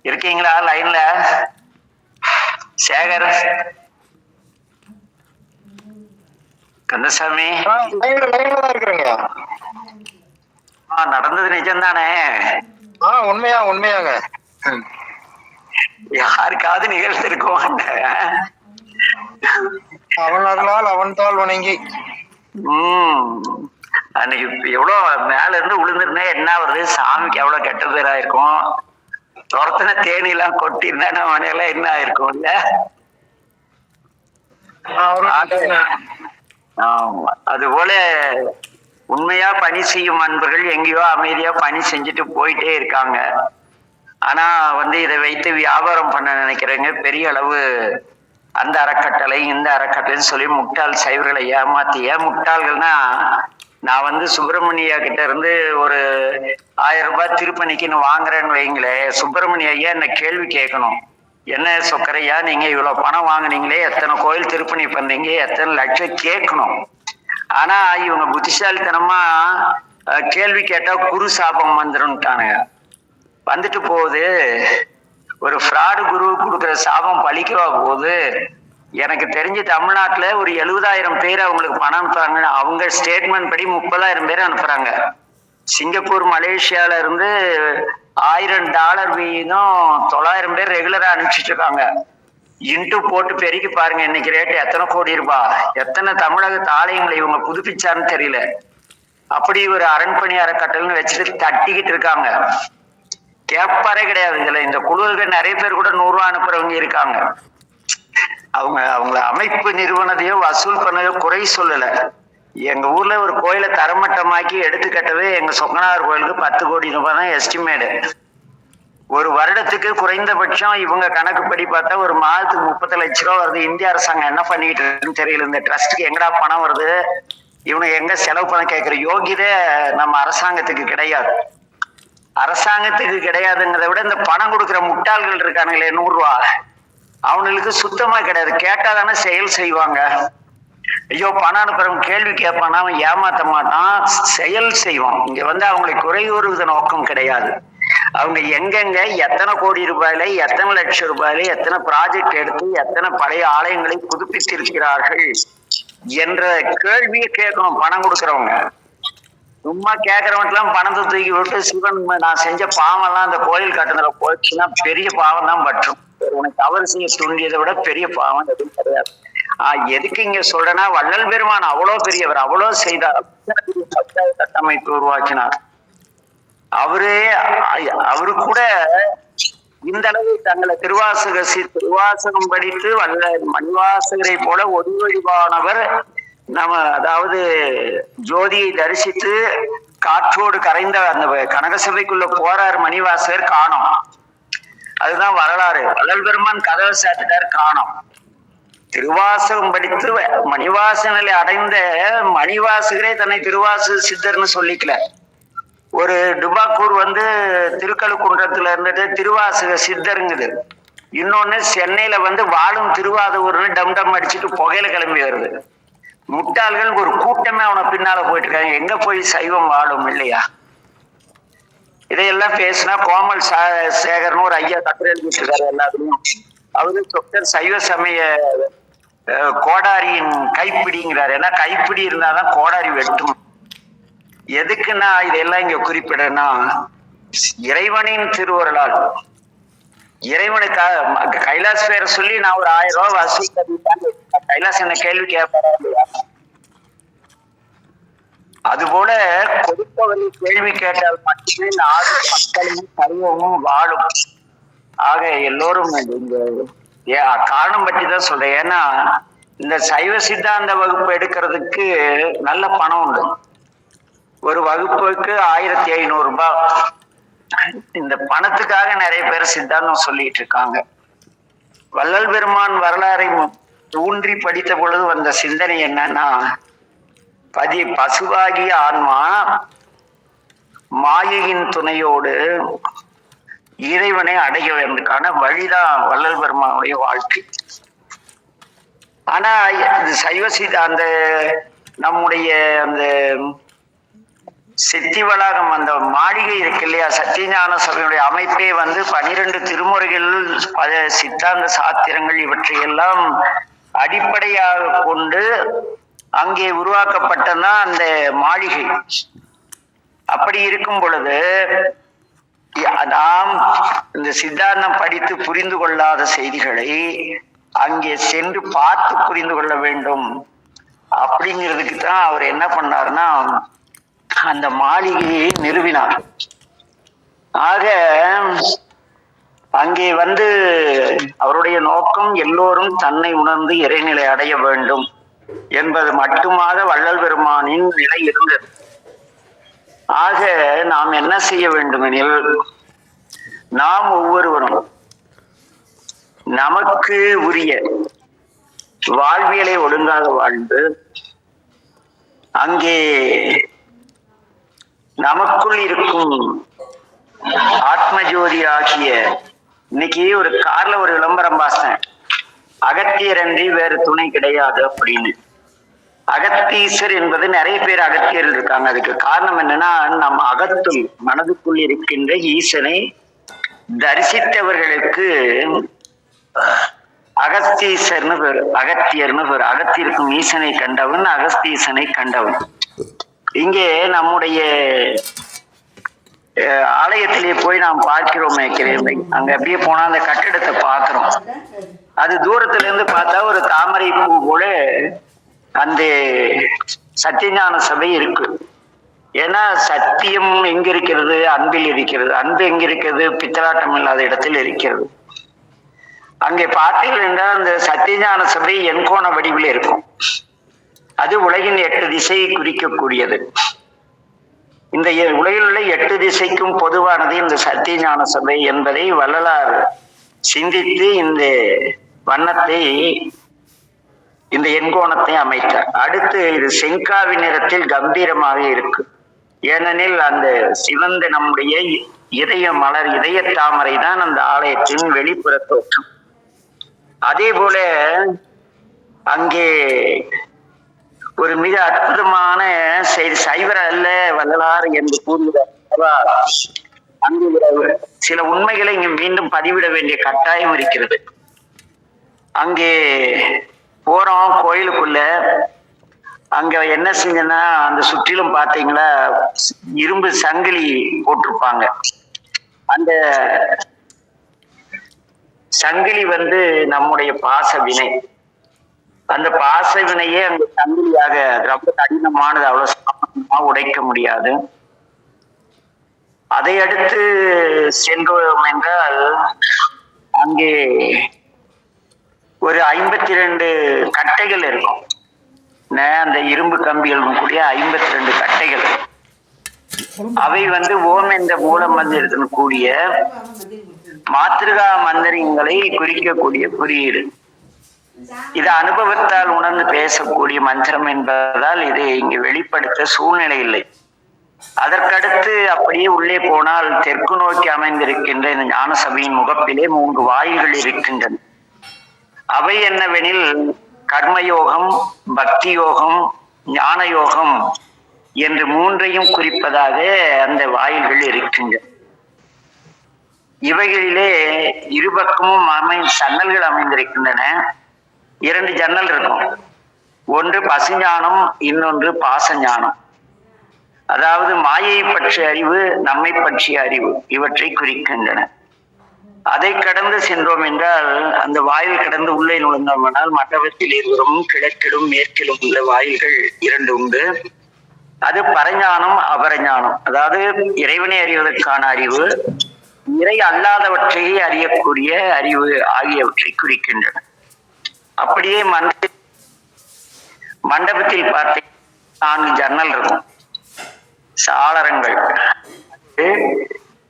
இருக்கீங்களா லைன்ல? சேகர், கந்தசாமி நடந்தது நிஜம்தானே? உண்மையாங்க. யாருக்காவது நிகழ்ந்திருக்கும். அவனால் அவன் தாள் வணங்கி அன்னைக்கு எவ்வளவு மேல இருந்து விழுந்திருந்தா என்ன வருது, சாமிக்கு எவ்வளவு கெட்ட பேரா இருக்கும். துரத்தின தேனி எல்லாம் கொட்டிருந்தா நம்ம மனையெல்லாம் என்ன ஆயிருக்கும் இல்ல? அதுபோல உண்மையா பணி செய்யும் அன்பர்கள் எங்கேயோ அமைதியா பணி செஞ்சுட்டு போயிட்டே இருக்காங்க. ஆனா இதை வைத்து வியாபாரம் பண்ண நினைக்கிறவங்க பெரிய அளவு அந்த அறக்கட்டளை இந்த அறக்கட்டளைன்னு சொல்லி முட்டாள் சைவர்களை ஏமாத்தி, ஏன் முட்டாள்கள்னா, நான் சுப்பிரமணியா கிட்ட இருந்து ஒரு 1000 ரூபாய் திருப்பணிக்குன்னு வாங்குறேன்னு வைங்களேன், சுப்பிரமணிய ஐயா என்ன கேள்வி கேட்கணும், என்ன சொக்கரையா நீங்க இவ்வளவு பணம் வாங்குனீங்களே, எத்தனை கோயில் திருப்பணி பண்ணீங்க, எத்தனை லட்சம் கேட்கணும். ஆனா இவங்க புத்திசாலித்தனமா கேள்வி கேட்டா குரு சாபம் வந்துரும்ட்டானுங்க. வந்துட்டு போகுது. ஒரு ஃப்ராடு குரு கொடுக்குற சாபம் பழிக்கவா போகுது? எனக்கு தெரிஞ்சு தமிழ்நாட்டுல ஒரு 70,000 பேர் அவங்களுக்கு பணம் அனுப்புறாங்க. அவங்க ஸ்டேட்மெண்ட் படி 30,000 பேர் அனுப்புறாங்க. சிங்கப்பூர், மலேசியால இருந்து $1000 வீதம் 900 பேர் ரெகுலரா அனுப்பிச்சிட்டு இருக்காங்க. இன்ட்டு போட்டு பெருக்கி பாருங்க, இன்னைக்கு ரேட்டு எத்தனை கோடி ரூபாய். எத்தனை தமிழக ஆலயங்களை இவங்க புதுப்பிச்சாருன்னு தெரியல. அப்படி ஒரு அரண்மனை அறக்கட்டளைன்னு வச்சுட்டு தட்டிக்கிட்டு இருக்காங்க. கேட்பாரே கிடையாது. இதுல இந்த குழுவுக்கு நிறைய பேர் கூட 100 ரூபா அனுப்புறவங்க இருக்காங்க. அவங்கள அமைப்பு நிறுவனத்தையோ வசூல் பண்ணதையோ குறை சொல்லல. எங்க ஊர்ல ஒரு கோயிலை தரமட்டமாக்கி எடுத்துக்கட்டவே எங்க சொக்கநாதர் கோயிலுக்கு 10 கோடி ரூபாய் தான் எஸ்டிமேடு. ஒரு வருடத்துக்கு குறைந்தபட்சம் இவங்க கணக்குப்படி பார்த்தா ஒரு மாதத்துக்கு 30 லட்சம் ரூபா வருது. இந்திய அரசாங்கம் என்ன பண்ணிட்டு இருக்குன்னு தெரியல. இந்த ட்ரஸ்ட்டுக்கு எங்கடா பணம் வருது, இவனுக்கு எங்க செலவு பணம் கேட்கிற யோகியதே நம்ம அரசாங்கத்துக்கு கிடையாது. அரசாங்கத்துக்கு கிடையாதுங்கிறத விட இந்த பணம் கொடுக்குற முட்டாள்கள் இருக்கானுங்களே 100 ரூபா, அவனுங்களுக்கு சுத்தமா கிடையாது. கேட்டாதானே செயல் செய்வாங்க. ஐயோ பணம் அனுப்புறவன் கேள்வி கேட்பானா, அவன் ஏமாத்த மாட்டான், செயல் செய்வான். இங்க அவங்களை குறை கூறுவது நோக்கம் கிடையாது. அவங்க எங்கெங்க எத்தனை கோடி ரூபாயில, எத்தனை லட்சம் ரூபாயில, எத்தனை ப்ராஜெக்ட் எடுத்து எத்தனை பழைய ஆலயங்களை புதுப்பித்திருக்கிறார்கள் என்ற கேள்வியை கேட்கணும் பணம் கொடுக்கறவங்க. சும்மா கேட்கறவன்லாம் பணத்தை தூக்கி விட்டு சிவன் நான் செஞ்ச பாவம் எல்லாம் அந்த கோயில் கட்டுனதுல போச்சுன்னா பெரிய பாவம் தான் பற்றும். உனக்கு தவறு செய்ய தூண்டியதை விட பெரிய பாவம் எதுவும் கிடையாது. எதுக்கு இங்க சொல்றேன்னா, வள்ளல் பெருமான் அவ்வளவு பெரியவர், அவ்வளவு செய்தார். கட்டமைப்பு உருவாக்கினார். அவரு கூட இந்த அளவு தங்களை திருவாசகம் படித்து வல்ல மணிவாசகரை போல ஒரு வழிவானவர் நம்ம, அதாவது ஜோதியை தரிசித்து காற்றோடு கரைந்த அந்த கனகசபைக்குள்ள போறார் மணிவாசகர், காணோம். அதுதான் வரலாறு. வள்ளல் பெருமான் கதவை சாத்திட்டார், காணோம். திருவாசகம் படித்து மணிவாசனில் அடைந்த மணிவாசகரே தன்னை திருவாசக சித்தர்னு சொல்லிக்கல. ஒரு டுபாக்கூர் திருக்கழுக்குன்றத்துல இருந்துட்டு திருவாசக சித்தருங்குது. இன்னொன்னு சென்னையில வாழும் திருவாதூர்னு டம் டம் அடிச்சுட்டு புகையில கிளம்பி வருது. முட்டாள்கள் ஒரு கூட்டமே அவனை பின்னால போயிட்டு இருக்காங்க. எங்க போய் சைவம் வாழும் இல்லையா? இதையெல்லாம் பேசினா கோமல் சேகர்னு ஒரு ஐயா கட்டுரை எழுதிட்டு இருக்காரு எல்லாத்துலயும். அவரு சொக்கர் சைவ சமய கோடாரியின் கைப்பிடிங்கிறாரு. ஏன்னா கைப்பிடி இருந்தாதான் கோடாரி வெட்டும். எதுக்குன்னா இதெல்லாம் இங்க குறிப்பிடனா, இறைவனின் திருவருளால் இறைவனுக்காக கைலாஸ் பேரை சொல்லி நான் ஒரு 1000 ரூபாய் வசூல் பண்ணிட்டாங்க. கைலாஸ் என்ன கேள்வி கேட்பாரா இல்லையா? அதுபோல கொடுப்பவரை கேள்வி கேட்டால் மட்டுமே நாடு மக்களும் சைவமும் வாழும். ஆக எல்லோரும் இந்த காரணம் பற்றி தான் சொல்றேன். ஏன்னா இந்த சைவ சித்தாந்த வகுப்பு எடுக்கிறதுக்கு நல்ல பணம் உண்டு. ஒரு வகுப்புக்கு 1500 ரூபாய். இந்த பணத்துக்காக நிறைய பேர் சித்தாந்தம் சொல்லிட்டு இருக்காங்க. வள்ளல் பெருமான் வரலாறை ஊன்றி படித்த பொழுது வந்த சிந்தனை என்னன்னா, பசுவாகிய ஆன்மா மாயையின் துணையோடு இறைவனை அடைய வேண்டியதுக்கான வழிதான் வள்ளல் பெருமானுடைய வாழ்க்கை. ஆனா இது சைவ அந்த நம்முடைய அந்த சித்தி வளாகம், அந்த மாளிகை இருக்கு இல்லையா, சத்தியஞான சபையுடைய அமைப்பே 12 திருமுறைகள், சித்தாந்த சாத்திரங்கள் இவற்றையெல்லாம் அடிப்படையாக கொண்டு அங்கே உருவாக்கப்பட்டதான் அந்த மாளிகை. அப்படி இருக்கும் பொழுது நாம் இந்த சித்தாந்தம் படித்து புரிந்து கொள்ளாத செய்திகளை அங்கே சென்று பார்த்து புரிந்து கொள்ள வேண்டும். அப்படிங்கிறதுக்கு தான் அவர் என்ன பண்ணார்னா அந்த மாளிகையை நிறுவினார். ஆக அங்கே அவருடைய நோக்கம் எல்லோரும் தன்னை உணர்ந்து இறைநிலை அடைய வேண்டும் என்பது மட்டுமாக வள்ளல் பெருமானின் நிலை இருந்தது. ஆக நாம் என்ன செய்ய வேண்டும் எனில், நாம் ஒவ்வொருவரும் நமக்கு உரிய வாழ்வியலை ஒழுங்காக வாழ்ந்து அங்கே நமக்குள் இருக்கும் ஆத்ம ஜோதி ஆகிய, இன்னைக்கு ஒரு கார்ல ஒரு விளம்பரம் பார்த்தேன், அகத்தியர் அன்றி வேறு துணை கிடையாது அப்படின்னு. அகத்தீசர் என்பது நிறைய பேர் அகத்தியர்கள் இருக்காங்க. அதுக்கு காரணம் என்னன்னா, நம்ம அகத்துள் மனதுக்குள் இருக்கின்ற ஈசனை தரிசித்தவர்களுக்கு அகஸ்தீசர்னு பேரு, அகத்தியர்னு பேரு. அகத்தியிருக்கும் ஈசனை கண்டவன் அகஸ்தீசனை கண்டவன். இங்கே நம்முடைய ஆலயத்திலே போய் நாம் பார்க்கிறோமே கிரேமை, அங்க அப்படியே போனா அந்த கட்டிடத்தை பார்க்கிறோம். அது தூரத்துல இருந்து பார்த்தா ஒரு தாமரை பூ போல அந்த சத்தியஞான சபை இருக்கு. ஏன்னா சத்தியம் எங்க இருக்கிறது? அன்பில் இருக்கிறது. அன்பு எங்க இருக்கிறது? பித்தலாட்டம் இல்லாத இடத்தில் இருக்கிறது. அங்கே பார்த்தீர்கள் என்றால் அந்த சத்தியஞான சபை எண்கோண வடிவில் இருக்கும். அது உலகின் 8 திசையை குறிக்கக்கூடியது. இந்த உலகில் உள்ள 8 திசைக்கும் பொதுவானது இந்த சத்தியஞான சபை என்பதை வள்ளலார் சிந்தித்து இந்த வண்ணத்தை, இந்த எண்கோணத்தை அமைத்தார். அடுத்து இது செங்காவி நிறத்தில் கம்பீரமாக இருக்கு. ஏனெனில் அந்த சிவந்த நம்முடைய இதய மலர், இதய தாமரை தான் அந்த ஆலயத்தின் வெளிப்புற தோற்றம். அதே போல அங்கே ஒரு மிக அற்புதமான செய்தி, சைவர அல்ல வள்ளலார் என்று கூறுகிறார். அங்கு சில உண்மைகளை இங்கு மீண்டும் பதிவிட வேண்டிய கட்டாயம் இருக்கிறது. அங்கே போறோம் கோயிலுக்குள்ள, அங்க என்ன செஞ்சனா அந்த சுற்றிலும் பாத்தீங்களா இரும்பு சங்கிலி போட்டிருப்பாங்க. அந்த சங்கிலி நம்முடைய பாச வினை. அந்த பாச வினையே அந்த சங்கிலியாக ரொம்ப கடினமானது, அவ்வளவு சாமானியமா உடைக்க முடியாது. அதை அடுத்து சென்றோம் என்றால் அங்கே ஒரு 52 கட்டைகள் இருக்கும். அந்த இரும்பு கம்பிகள் கூடிய 52 கட்டைகள். அவை ஓம் என்ற மூல மந்திரத்தின் கூடிய மாத்திருகா மந்திரங்களை குறிக்கக்கூடிய குறியீடு. இது அனுபவத்தால் உணர்ந்து பேசக்கூடிய மந்திரம் என்பதால் இதை இங்கு வெளிப்படுத்த சூழ்நிலை இல்லை. அதற்கடுத்து அப்படியே உள்ளே போனால் தெற்கு நோக்கி அமைந்திருக்கின்ற இந்த ஞான சபையின் முகப்பிலே 3 வாயில்கள் இருக்கின்றன. அவை என்னவெனில் கர்மயோகம், பக்தி யோகம், ஞான யோகம் என்று 3ஐயும் குறிப்பதாக அந்த வாயில்கள் இருக்கின்றன. இவைகளிலே இருபக்கமும் சன்னல்கள் அமைந்திருக்கின்றன. 2 ஜன்னல் இருக்கும். ஒன்று பசுஞானம், இன்னொன்று பாசஞானம். அதாவது மாயை பற்றிய அறிவு, நம்மை பற்றிய அறிவு, இவற்றை குறிக்கின்றன. அதை கடந்து சென்றோம் என்றால் அந்த வாயில் கடந்து உள்ளே நுழைந்தோம்னால் மண்டபத்தில் இருவரும் கிழக்கிலும் மேற்கிலும் உள்ள வாயில்கள் 2 உண்டு. அது பரஞானம், அபரஞானம். அதாவது இறைவனை அறிவதற்கான அறிவு, இறை அல்லாதவற்றை அறியக்கூடிய அறிவு ஆகியவற்றை குறிக்கின்றன. அப்படியே மண்டபத்தில் பார்த்த 4 ஜன்னல் இருக்கும், சாளரங்கள்.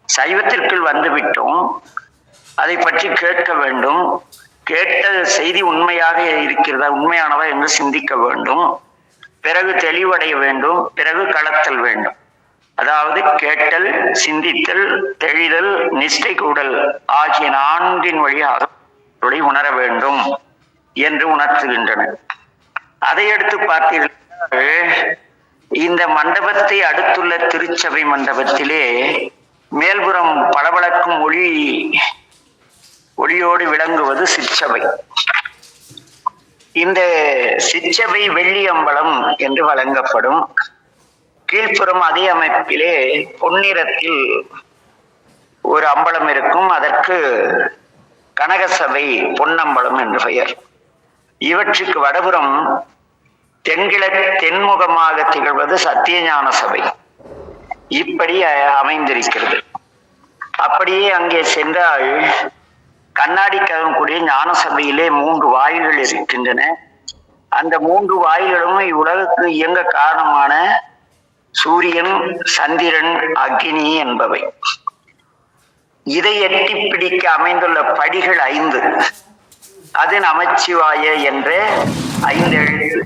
சைவத்திற்குள் வந்துவிட்டோம், அதை பற்றி கேட்க வேண்டும். கேட்ட செய்தி உண்மையாக இருக்கிறதா, உண்மையானதா என்று சிந்திக்க வேண்டும். பிறகு தெளிவடைய வேண்டும். பிறகு களத்தல் வேண்டும். அதாவது கேட்டல், சிந்தித்தல், தெளிதல், நிஷ்டை கூடல் ஆகிய 4 வழியாக உணர வேண்டும் என்று உணர்த்துகின்றன. அதை எடுத்து பார்த்தீர்கள், இந்த மண்டபத்தை அடுத்துள்ள திருச்சபை மண்டபத்திலே மேல்புறம் பளபளக்கும் ஒளியோடு விளங்குவது சிற்சபை. இந்த சிற்சபை வெள்ளி அம்பலம் என்று வழங்கப்படும். கீழ்ப்புறம் அதே அமைப்பிலே பொன்னிறத்தில் ஒரு அம்பலம் இருக்கும். அதற்கு கனகசபை, பொன்னம்பலம் என்று பெயர். இவற்றுக்கு வடபுறம் தென்முகமாக திகழ்வது சத்தியஞான சபை. இப்படி அமைந்திருக்கிறது. அப்படியே அங்கே சென்றால் கண்ணாடி கதவுக்கூடிய ஞான சபையிலே 3 வாயில்கள் இருக்கின்றன. அந்த 3 வாயில்களும் இவ்வுலகுக்கு இயங்க காரணமான சூரியன், சந்திரன், அக்னி என்பவை. இதை எட்டி பிடிக்க அமைந்துள்ள படிகள் 5. அது நமச்சிவாய என்ற 5 எழுத்து.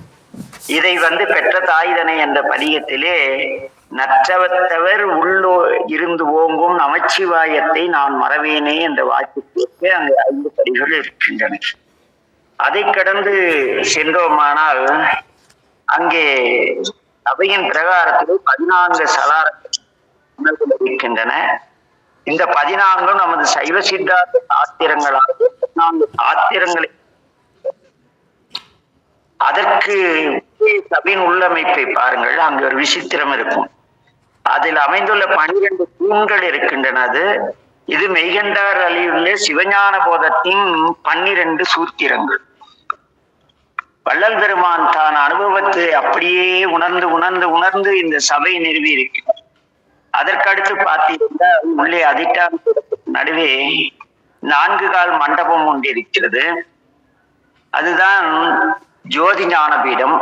இதை பெற்ற தாய்தனை என்ற பதிகத்திலே நற்றவத்தவர் உள்ளோ இருந்து ஓங்கும் நமச்சிவாயத்தை நான் மறவேனே என்ற வாக்கிற்கு அங்கே 5 படிகள் இருக்கின்றன. அதை கடந்து சென்றோமானால் அங்கே அவையின் பிரகாரத்தில் 14 சலாரங்கள் இருக்கின்றன. இந்த 14 நமது சைவ சித்தாந்த சாத்திரங்களாக 14 சாத்திரங்களை. அதற்கு சபையின் உள்ளமைப்பை பாருங்கள். அங்கு ஒரு விசித்திரம் இருக்கும். அதில் அமைந்துள்ள 12 தூண்கள் இருக்கின்றன. இது மெய்கண்டார் அழியுள்ள சிவஞான போதத்தின் 12 சூத்திரங்கள். வள்ளல் பெருமான் தான் அனுபவத்தை அப்படியே உணர்ந்து உணர்ந்து உணர்ந்து இந்த சபை நிறுவி இருக்கு. அதற்கடுத்து பார்த்தீங்கன்னா உள்ளே அதிட்டான் நடுவே 4 கால் மண்டபம் ஒன்று இருக்கிறது. அதுதான் ஜோதி ஞான பீடம்.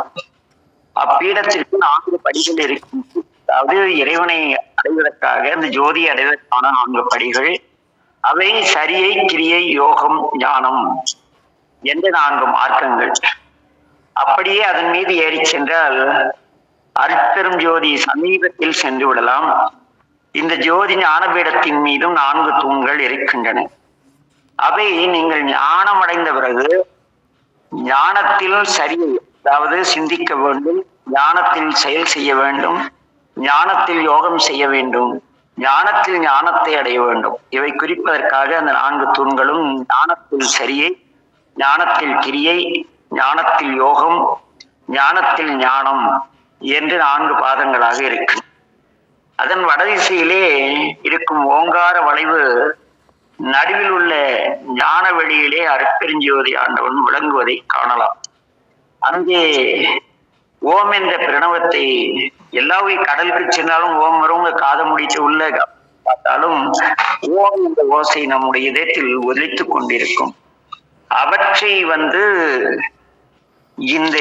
அப்பீடத்திற்கு 4 படிகள் இருக்கும். அதாவது இறைவனை அடைவதற்காக அந்த ஜோதி அடைவதற்கான 4 படிகள். அவை சரியை, கிரியை, யோகம், ஞானம் என்ற 4 மார்க்கங்கள். அப்படியே அதன் மீது ஏறி சென்றால் அருட்பெரும் ஜோதி சமீபத்தில் சென்று விடலாம். இந்த ஜோதி ஞானபீடத்தின் மீதும் 4 தூண்கள் இருக்கின்றன. அவை நீங்கள் ஞானம் அடைந்த பிறகு ஞானத்தில் சரி, அதாவது சிந்திக்க வேண்டும், ஞானத்தில் செயல் செய்ய வேண்டும், ஞானத்தில் யோகம் செய்ய வேண்டும், ஞானத்தில் ஞானத்தை அடைய வேண்டும். இவை குறிப்பதற்காக அந்த 4 தூண்களும் ஞானத்தில் சரியை, ஞானத்தில் கிரியை, ஞானத்தில் யோகம், ஞானத்தில் ஞானம் என்று 4 பாதங்களாக இருக்கு. அதன் வடதிசையிலே இருக்கும் ஓங்கார வளைவு நடுவில் உள்ள ஞான வெளியிலே அருட்பெருஞ்சோதி ஆண்டவன் விளங்குவதை காணலாம். அங்கே ஓம் என்ற பிரணவத்தை எல்லா கடலுக்கு சென்றாலும் ஓம் வரும், காத முடித்து உள்ள பார்த்தாலும் ஓம் என்ற ஓசை நம்முடைய இதயத்தில் ஒலித்துக் கொண்டிருக்கும். அவற்றை இந்த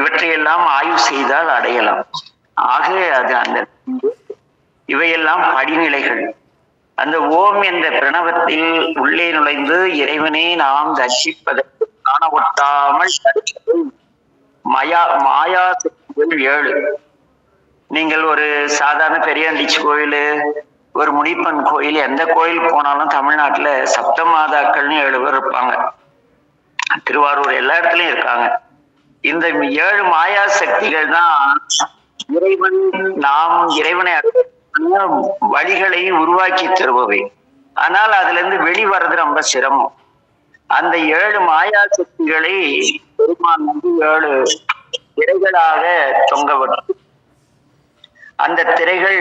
இவற்றையெல்லாம் ஆய்வு செய்தால் அடையலாம். ஆக அது அந்த இவையெல்லாம் படிநிலைகள். அந்த ஓம் என்ற பிரணவத்தில் உள்ளே நுழைந்து இறைவனை நாம் தரிசிப்பதற்கு காண ஒட்டாமல் மாயா சக்திகள் 7. நீங்கள் ஒரு சாதாரண பெரியாண்டிச்சி கோயில், ஒரு முனிப்பன் கோயில், எந்த கோயில் போனாலும் தமிழ்நாட்டுல சப்தமாதாக்கள்னு 7 பேர் இருப்பாங்க. திருவாரூர் எல்லா இடத்துலயும் இருக்காங்க. இந்த 7 மாயா சக்திகள் தான் இறைவன், நாம் இறைவனை வழிகளை உருவாக்கி தருபவை. ஆனால் அதுல இருந்து வெளிவரது ரொம்ப சிரமம். அந்த 7 மாயா சக்திகளை பெருமான் 7 திரைகளாக தொங்கவிடும். அந்த திரைகள்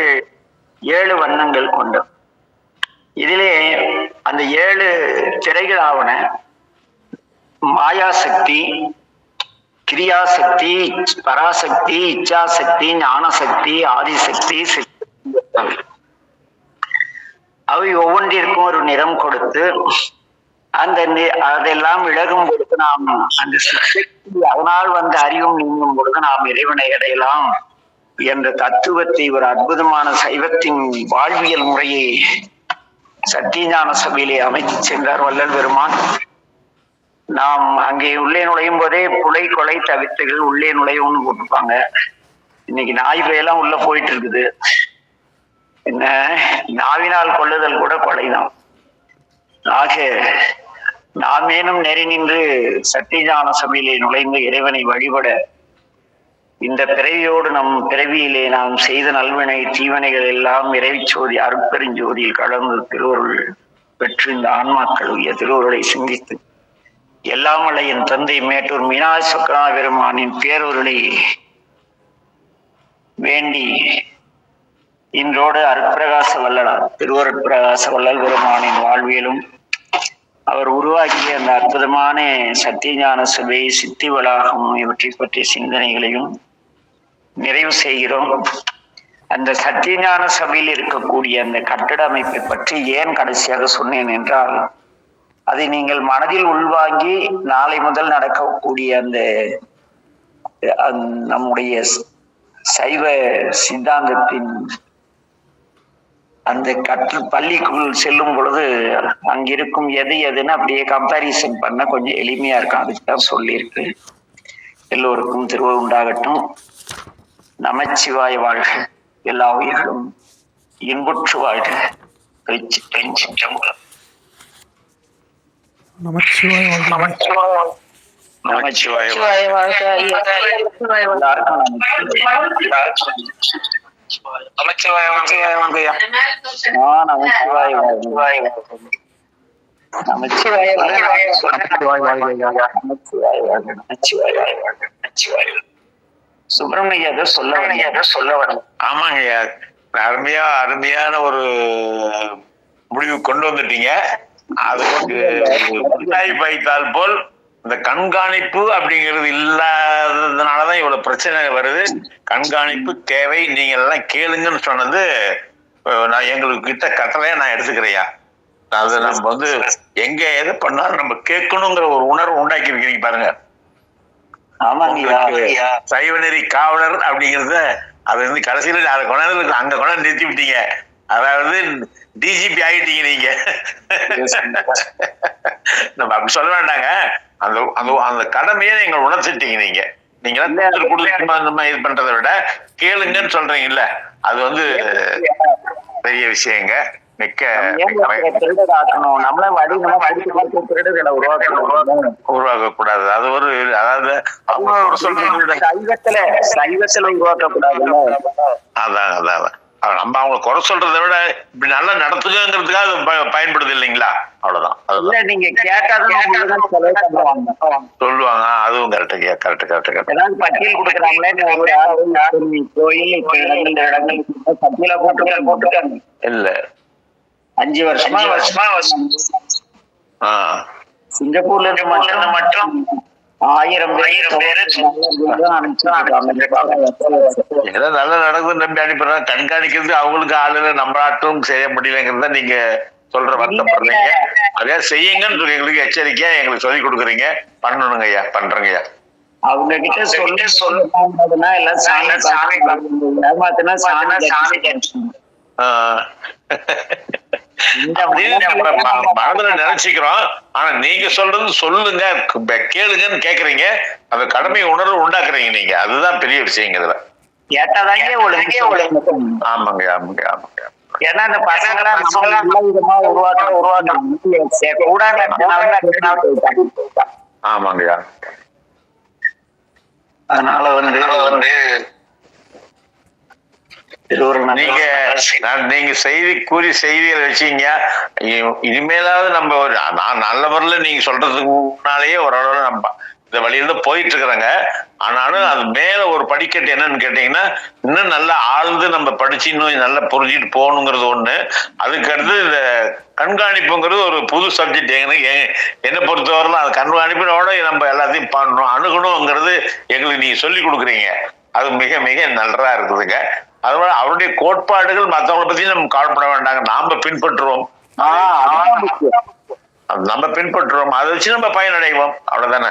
7 வண்ணங்கள் கொண்ட. இதிலே அந்த 7 திரைகள் ஆவன மாயாசக்தி, கிரியாசக்தி, பராசக்தி, இச்சாசக்தி, ஞானசக்தி, ஆதிசக்தி, அவை ஒவ்வொன்றிற்கும் ஒரு நிறம் கொடுத்து அதெல்லாம் விலகும் பொழுது நாம் அந்த அதனால் அறிவும் நீங்கும் பொழுது நாம் இறைவனை அடையலாம் என்ற தத்துவத்தை ஒரு அற்புதமான சைவத்தின் வாழ்வியல் முறையை சத்தியஞான சபையிலே அமைத்து சென்றார் வள்ளல் பெருமான். நாம் அங்கே உள்ளே நுழையும் போதே புலை கொலை தவிர்த்துகள் உள்ளே நுழையும்னு போட்டுப்பாங்க. இன்னைக்கு நாய் பேயெல்லாம் உள்ள போயிட்டு இருக்குது. என்ன நாவினால் கொள்ளுதல் கூட கொலைதான். ஆக நாமேனும் நெறி நின்று சத்தியஞான சபையிலே நுழைந்து இறைவனை வழிபட இந்த பிறவியோடு நம் பிறவியிலே நாம் செய்த நல்வினை தீவனைகள் எல்லாம் இறைச்சோதி அருட்பெருஞ்சோதியில் கலந்து திருவருள் பெற்று இந்த ஆன்மாக்கள் உய திருவருளை சிந்தித்து எல்லாமல்ல என் தந்தை மேட்டூர் மீனாட்சி சொக்கரா பெருமானின் பேரொருளை வேண்டி இன்றோடு அருட்பிரகாச வள்ளலார் திருவருட்பிரகாச வள்ளல் பெருமானின் வாழ்வியலும் அவர் உருவாக்கிய அந்த அற்புதமான சத்தியஞான சபை, சித்தி வளாகம் இவற்றை பற்றிய சிந்தனைகளையும் நிறைவு செய்கிறோம். அந்த சத்தியஞான சபையில் இருக்கக்கூடிய அந்த கட்டட அமைப்பை பற்றி ஏன் கடைசியாக சொன்னேன் என்றால், அதை நீங்கள் மனதில் உள்வாங்கி நாளை முதல் நடக்கக்கூடிய அந்த நம்முடைய சைவ சித்தாந்தத்தின் அந்த பள்ளிக்குள் செல்லும் பொழுது அங்கிருக்கும் எது எதுன்னு அப்படியே கம்பாரிசன் பண்ண கொஞ்சம் எளிமையா இருக்கும். அதுக்குதான் சொல்லியிருக்கு. எல்லோருக்கும் திருவருள் உண்டாகட்டும். நமச்சிவாய வாழ்க. எல்லா உயிர்களும் இன்புற்று வாழ்க. நமச்சிவாய சுப்பிரமணிய சொல்ல வரும். ஆமாங்க, அருமையான ஒரு முடிவு கொண்டு வந்துட்டீங்க. அதுக்கு பாய்த்தால் போல் இந்த கண்காணிப்பு அப்படிங்கிறது இல்லாததுனாலதான் இவ்வளவு பிரச்சனை வருது. கண்காணிப்பு தேவை, நீங்க எல்லாம் கேளுங்கன்னு சொன்னது நான் எங்களுக்கு கிட்ட கட்டளையா நான் எடுத்துக்கிறையா. அது நம்ம எங்க எது பண்ணாலும் நம்ம கேட்கணுங்கிற ஒரு உணர்வு உண்டாக்கி இருக்கிறீங்க பாருங்க. சைவநெறி காவலர் அப்படிங்கறத அது கடைசியில அதை கொண்டாந்து அங்க கொண்டாந்து நிறுத்தி விட்டீங்க. அதாவது டிஜிபி ஆகிட்டீங்க நீங்க. நம்ம அப்படி சொல்ல வேண்டாங்க. அந்த அந்த அந்த கடமையை நீங்க உணர்த்திட்டீங்க. நீங்க இது பண்றதை விட கேளுங்கன்னு சொல்றீங்கல்ல, அது பெரிய விஷயங்க. உருவாக்க கூடாது. அது ஒரு அதாவது அதான் அதான் நம்ம அவங்க குறை சொல்றதை விட இப்படி நல்லா நடத்துங்கிறதுக்காக பயன்படுது இல்லைங்களா, அவ்வளவுதான். சொல்லுவாங்க. அதுவும் கரெக்ட். பட்டியல் கொடுக்குறாங்களே இல்ல 5 வருஷமா சிங்கப்பூர்ல இருந்து மட்டும் 1000 பேரு நல்லா நடக்குது நம்பி அனுப்பிடுறாங்க. கண்காணிக்கிறது அவங்களுக்கு ஆளுநை நம்ம ஆட்டும் செய்ய முடியலங்கிறத நீங்க சொல்ற வருத்தப்படுறீங்க. அதே செய்யுங்கன்னு எங்களுக்கு எச்சரிக்கையா எங்களுக்கு சொல்லி கொடுக்குறீங்க. பண்ணணுங்க ஐயா, பண்றேங்க ஐயா. அவங்க கிட்ட சொல்லுன்னா எல்லாம் சாமி ஏமாத்தினா சாமி மனதுல நினைச்சுக்கிறோம். ஆனா நீங்க சொல்றது சொல்லுங்க கேளுங்கன்னு கேக்குறீங்க. அந்த கடமை உணர்வு உண்டாக்குறீங்க நீங்க. அதுதான் பெரிய விஷயங்க. இதுல ஆமாங்க. ஏன்னா அந்த பசங்க ஆமாங்கய்யா. அதனால நீங்க செய்தி கூறி செய்திகளை வச்சீங்க. இனிமேலாவது நம்ம நான் நல்ல முறையில் நீங்க சொல்றதுக்கு முன்னாலேயே ஓரளவு நம்ம இந்த வழியில தான் போயிட்டு இருக்கிறாங்க. ஆனாலும் அது மேல ஒரு படிக்கட்டு என்னன்னு கேட்டீங்கன்னா, இன்னும் நல்லா ஆழ்ந்து நம்ம படிச்சு இன்னும் நல்லா புரிஞ்சுட்டு போகணுங்கிறது ஒண்ணு. அதுக்கு அடுத்து இந்த கண்காணிப்புங்கிறது ஒரு புது சப்ஜெக்ட். என்னை பொறுத்தவரையிலும் அது கண்காணிப்பினோட நம்ம எல்லாத்தையும் பண்ணணும், அணுகணுங்கிறது எங்களுக்கு நீங்க சொல்லி கொடுக்குறீங்க. அது மிக மிக நல்லா இருக்குதுங்க. அதனால அவருடைய கோட்பாடுகள் மற்றவங்களை பத்தி நம்ம கவலைப்பட வேண்டாங்க. நாம பின்பற்றுவோம், நம்ம பின்பற்றுவோம். அதை வச்சு நம்ம பயனடைவோம். அவ்வளவுதானே.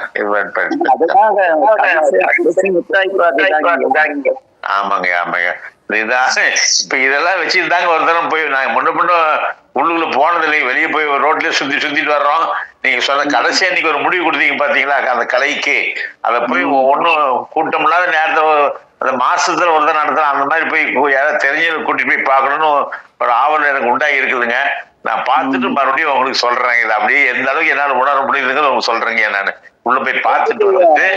ஆமாங்க. இப்ப இதெல்லாம் வச்சுட்டாங்க. ஒரு தரம் போய் நாங்க முன்ன உள்ளுக்குள்ள போனது இல்லைங்க. வெளியே போய் ஒரு ரோட்லயே சுத்திட்டு வர்றோம். நீங்க சொன்ன கடைசியா இன்னைக்கு ஒரு முடிவு கொடுத்தீங்க பாத்தீங்களா, அந்த கலைக்கு அதை போய் ஒன்னும் கூட்டம் இல்லாத நேரத்தை அந்த மாசத்துல ஒரு தான் நடத்துறோம். அந்த மாதிரி போய் யாராவது தெரிஞ்சவங்க கூட்டிட்டு போய் பார்க்கணும்னு ஒரு ஆவல் எனக்கு உண்டாகி இருக்குதுங்க. நான் பார்த்துட்டு மறுபடியும் உங்களுக்கு சொல்றேன். இது அப்படியே எந்த அளவுக்கு என்னால உணர முடியுதுங்க உங்களுக்கு சொல்றேங்க. நான் உள்ள போய் பார்த்துட்டு வந்துட்டு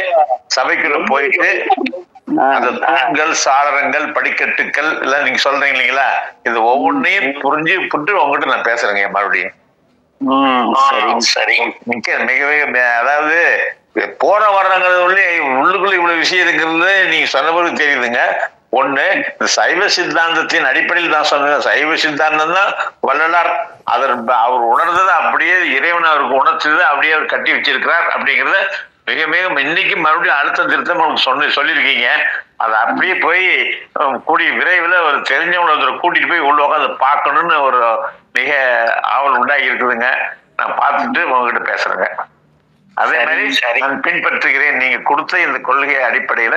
சபைக்குள்ள போயிட்டு அந்த தூண்கள், சாளரங்கள், படிக்கட்டுக்கள் எல்லாம் நீங்க சொல்றீங்க இல்லைங்களா, இது ஒவ்வொன்றையும் புரிஞ்சுட்டு உங்ககிட்ட நான் பேசுறேங்க மறுபடியும். சரி. மிகவே அதாவது போற வர்றங்கிறது உள்ளுக்குள்ள இவ்வளவு விஷயம் இருக்கிறது நீங்க சொன்ன பிறகு தெரியுதுங்க. ஒண்ணு, இந்த சைவ சித்தாந்தத்தின் அடிப்படையில் தான் சொன்ன சைவ சித்தாந்தம் தான் வள்ளலார் அவர் உணர்ந்ததை அப்படியே இறைவன் அவருக்கு உணர்ச்சது அப்படியே அவர் கட்டி வச்சிருக்கிறார் அப்படிங்கிறத மிக மிக இன்னைக்கு மறுபடியும் அழுத்தம் திருத்தம் உங்களுக்கு சொல்லியிருக்கீங்க. அதை அப்படியே போய் கூடிய விரைவில் ஒரு தெரிஞ்சவங்களை கூட்டிட்டு போய் உள்ள உட்காந்து பார்க்கணும்னு ஒரு மிக ஆவல் உண்டாகி இருக்குதுங்க. நான் பார்த்துட்டு உங்ககிட்ட பேசுறேங்க. அதே மாதிரி நான் பின்பற்றுகிறேன். நீங்க கொடுத்த இந்த கொள்கை அடிப்படையில